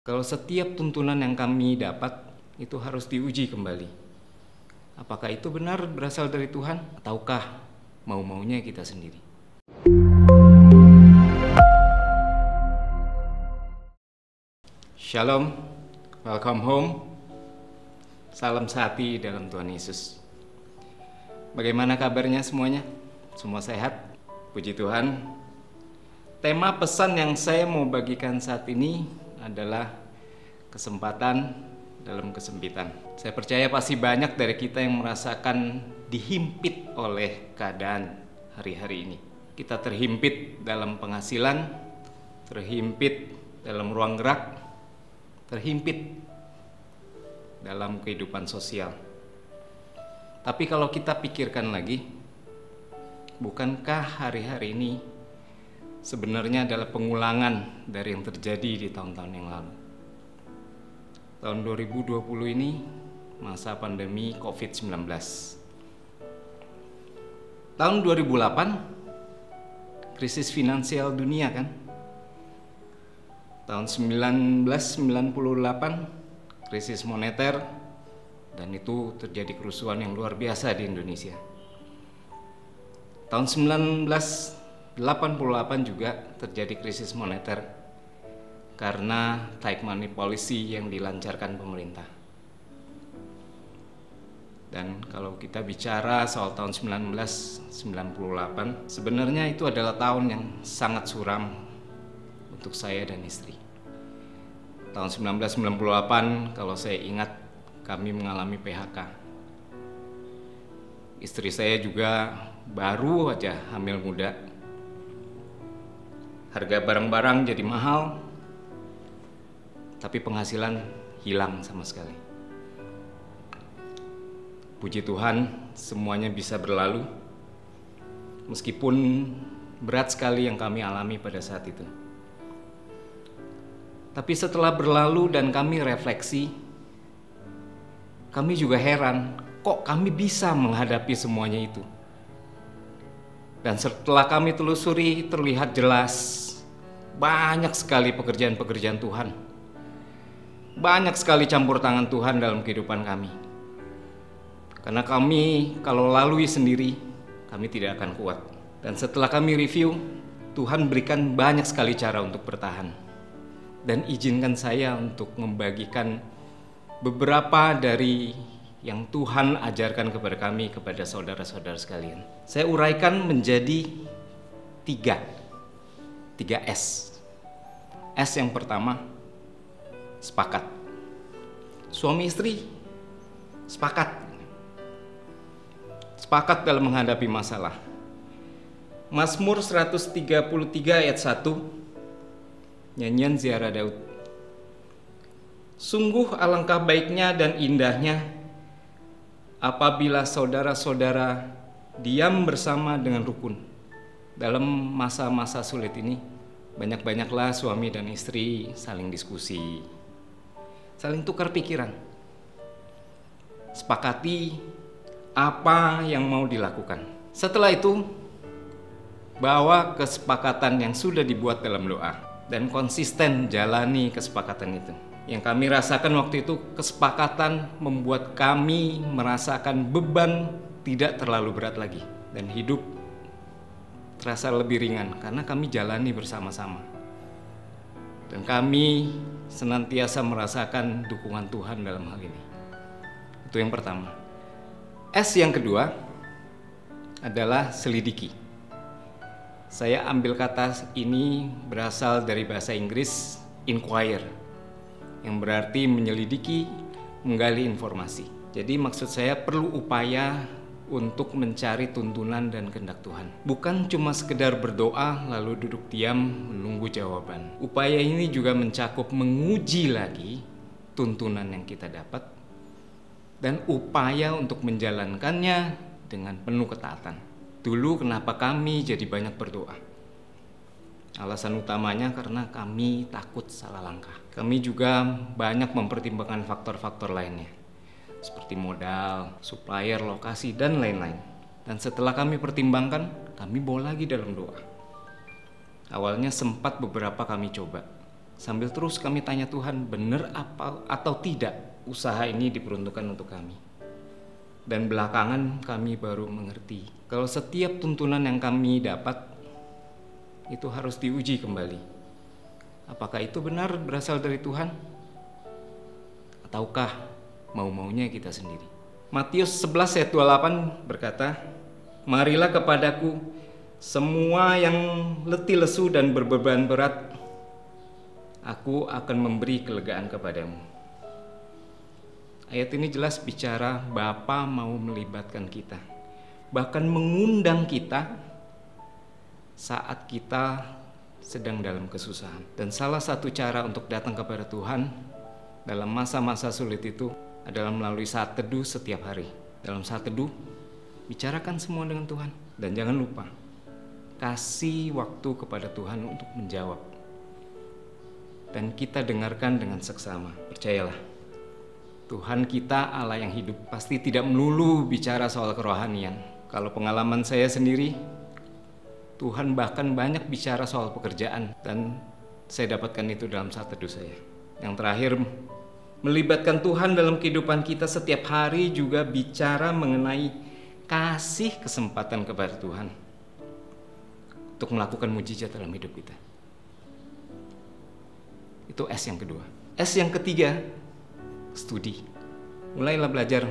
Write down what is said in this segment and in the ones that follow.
Kalau setiap tuntunan yang kami dapat itu harus diuji kembali. Apakah itu benar berasal dari Tuhan ataukah mau-maunya kita sendiri? Shalom, welcome home. Salam sehati dalam Tuhan Yesus. Bagaimana kabarnya semuanya? Semua sehat? Puji Tuhan. Tema pesan yang saya mau bagikan saat ini adalah kesempatan dalam kesempitan. Saya percaya pasti banyak dari kita yang merasakan dihimpit oleh keadaan hari-hari ini. Kita terhimpit dalam penghasilan, terhimpit dalam ruang gerak, terhimpit dalam kehidupan sosial. Tapi kalau kita pikirkan lagi, bukankah hari-hari ini sebenarnya adalah pengulangan dari yang terjadi di tahun-tahun yang lalu? Tahun 2020 ini masa pandemi COVID-19. Tahun 2008 krisis finansial dunia kan? Tahun 1998 krisis moneter, dan itu terjadi kerusuhan yang luar biasa di Indonesia. Tahun 1988 juga terjadi krisis moneter karena tight money policy yang dilancarkan pemerintah. Dan kalau kita bicara soal tahun 1998, sebenarnya itu adalah tahun yang sangat suram untuk saya dan istri. Tahun 1998, kalau saya ingat, kami mengalami PHK. Istri saya juga baru aja hamil muda. Harga barang-barang jadi mahal, tapi penghasilan hilang sama sekali. Puji Tuhan, semuanya bisa berlalu, meskipun berat sekali yang kami alami pada saat itu. Tapi setelah berlalu dan kami refleksi, kami juga heran, kok kami bisa menghadapi semuanya itu. Dan setelah kami telusuri, terlihat jelas banyak sekali pekerjaan-pekerjaan Tuhan. Banyak sekali campur tangan Tuhan dalam kehidupan kami. Karena kami kalau lalui sendiri, kami tidak akan kuat. Dan setelah kami review, Tuhan berikan banyak sekali cara untuk bertahan. Dan izinkan saya untuk membagikan beberapa dari yang Tuhan ajarkan kepada kami, kepada saudara-saudara sekalian. Saya uraikan menjadi tiga S. S yang pertama, sepakat. Suami istri sepakat dalam menghadapi masalah. Mazmur 133 ayat 1, nyanyian Ziarah Daud. Sungguh alangkah baiknya dan indahnya apabila saudara-saudara diam bersama dengan rukun. Dalam masa-masa sulit ini, banyak-banyaklah suami dan istri saling diskusi, saling tukar pikiran, sepakati apa yang mau dilakukan. Setelah itu, bawa kesepakatan yang sudah dibuat dalam doa dan konsisten jalani kesepakatan itu. Yang kami rasakan waktu itu, kesepakatan membuat kami merasakan beban tidak terlalu berat lagi, dan hidup terasa lebih ringan karena kami jalani bersama-sama. Dan kami senantiasa merasakan dukungan Tuhan dalam hal ini. Itu yang pertama. S yang kedua adalah selidiki. Saya ambil kata ini berasal dari bahasa Inggris inquire, yang berarti menyelidiki, menggali informasi. Jadi maksud saya perlu upaya untuk mencari tuntunan dan kehendak Tuhan. Bukan cuma sekedar berdoa lalu duduk diam menunggu jawaban. Upaya ini juga mencakup menguji lagi tuntunan yang kita dapat dan upaya untuk menjalankannya dengan penuh ketaatan. Dulu kenapa kami jadi banyak berdoa? Alasan utamanya karena kami takut salah langkah. Kami juga banyak mempertimbangkan faktor-faktor lainnya, seperti modal, supplier, lokasi, dan lain-lain. Dan setelah kami pertimbangkan, kami bawa lagi dalam doa. Awalnya sempat beberapa kami coba, Sambil terus kami tanya Tuhan, benar apa atau tidak usaha ini diperuntukkan untuk kami. Dan belakangan kami baru mengerti kalau setiap tuntunan yang kami dapat itu harus diuji kembali. Apakah itu benar berasal dari Tuhan? Ataukah mau-maunya kita sendiri? Matius 11 ayat 28 berkata, "Marilah kepadaku semua yang letih lesu dan berbeban berat, aku akan memberi kelegaan kepadamu." Ayat ini jelas bicara Bapa mau melibatkan kita, bahkan mengundang kita saat kita sedang dalam kesusahan. Dan salah satu cara untuk datang kepada Tuhan dalam masa-masa sulit itu adalah melalui saat teduh setiap hari. Dalam saat teduh, bicarakan semua dengan Tuhan. Dan jangan lupa, kasih waktu kepada Tuhan untuk menjawab. Dan kita dengarkan dengan seksama. Percayalah, Tuhan kita Allah yang hidup pasti tidak melulu bicara soal kerohanian. Kalau pengalaman saya sendiri, Tuhan bahkan banyak bicara soal pekerjaan. Dan saya dapatkan itu dalam saat teduh saya. Yang terakhir, melibatkan Tuhan dalam kehidupan kita setiap hari juga bicara mengenai kasih kesempatan kepada Tuhan untuk melakukan mujizat dalam hidup kita. Itu S yang kedua. S yang ketiga, studi. Mulailah belajar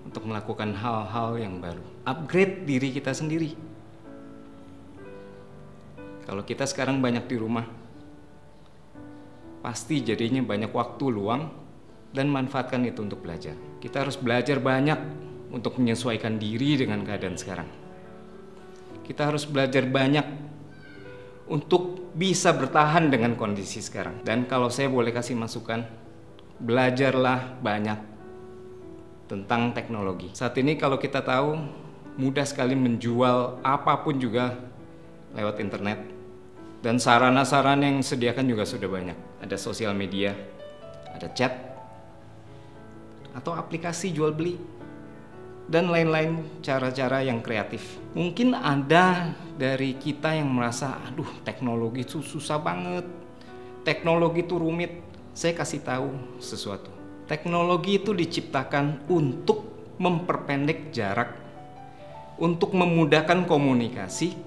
untuk melakukan hal-hal yang baru. Upgrade diri kita sendiri. Kalau kita sekarang banyak di rumah, pasti jadinya banyak waktu luang, dan manfaatkan itu untuk belajar. Kita harus belajar banyak untuk menyesuaikan diri dengan keadaan sekarang. Kita harus belajar banyak untuk bisa bertahan dengan kondisi sekarang. Dan kalau saya boleh kasih masukan, belajarlah banyak tentang teknologi. Saat ini kalau kita tahu, mudah sekali menjual apapun juga lewat internet. Dan sarana-sarana yang disediakan juga sudah banyak. Ada sosial media, ada chat, atau aplikasi jual beli, dan lain-lain cara-cara yang kreatif. Mungkin ada dari kita yang merasa, aduh teknologi itu susah banget, teknologi itu rumit. Saya kasih tahu sesuatu. Teknologi itu diciptakan untuk memperpendek jarak, untuk memudahkan komunikasi,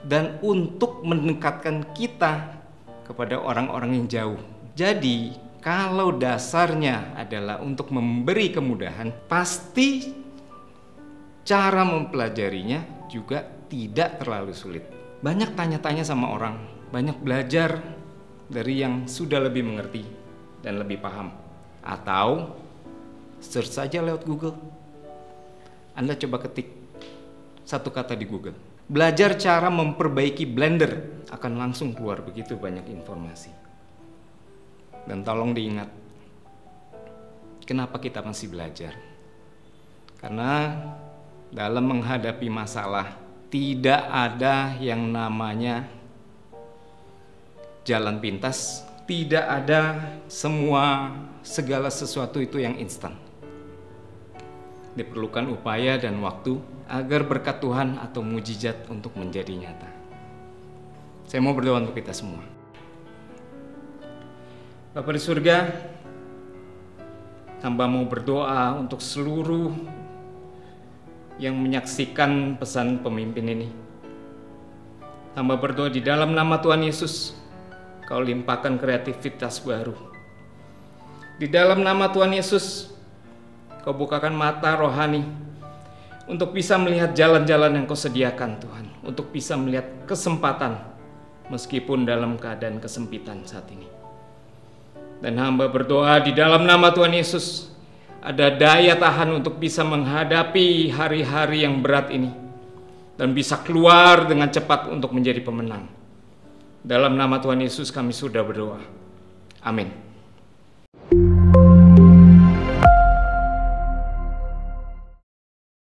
dan untuk mendekatkan kita kepada orang-orang yang jauh. Jadi, kalau dasarnya adalah untuk memberi kemudahan, pasti cara mempelajarinya juga tidak terlalu sulit. Banyak tanya-tanya sama orang, banyak belajar dari yang sudah lebih mengerti dan lebih paham. Atau search saja lewat Google. Anda coba ketik satu kata di Google. Belajar cara memperbaiki blender, akan langsung keluar begitu banyak informasi. Dan tolong diingat, kenapa kita masih belajar? Karena dalam menghadapi masalah, tidak ada yang namanya jalan pintas, tidak ada segala sesuatu itu yang instan. Diperlukan upaya dan waktu agar berkat Tuhan atau mujizat untuk menjadi nyata. Saya mau berdoa untuk kita semua. Bapa di surga, hamba mau berdoa untuk seluruh yang menyaksikan pesan pemimpin ini. Hamba berdoa di dalam nama Tuhan Yesus, Kau limpahkan kreativitas baru. Di dalam nama Tuhan Yesus, Kau bukakan mata rohani untuk bisa melihat jalan-jalan yang Kau sediakan Tuhan, untuk bisa melihat kesempatan meskipun dalam keadaan kesempitan saat ini. Dan hamba berdoa di dalam nama Tuhan Yesus, ada daya tahan untuk bisa menghadapi hari-hari yang berat ini dan bisa keluar dengan cepat untuk menjadi pemenang. Dalam nama Tuhan Yesus kami sudah berdoa. Amin.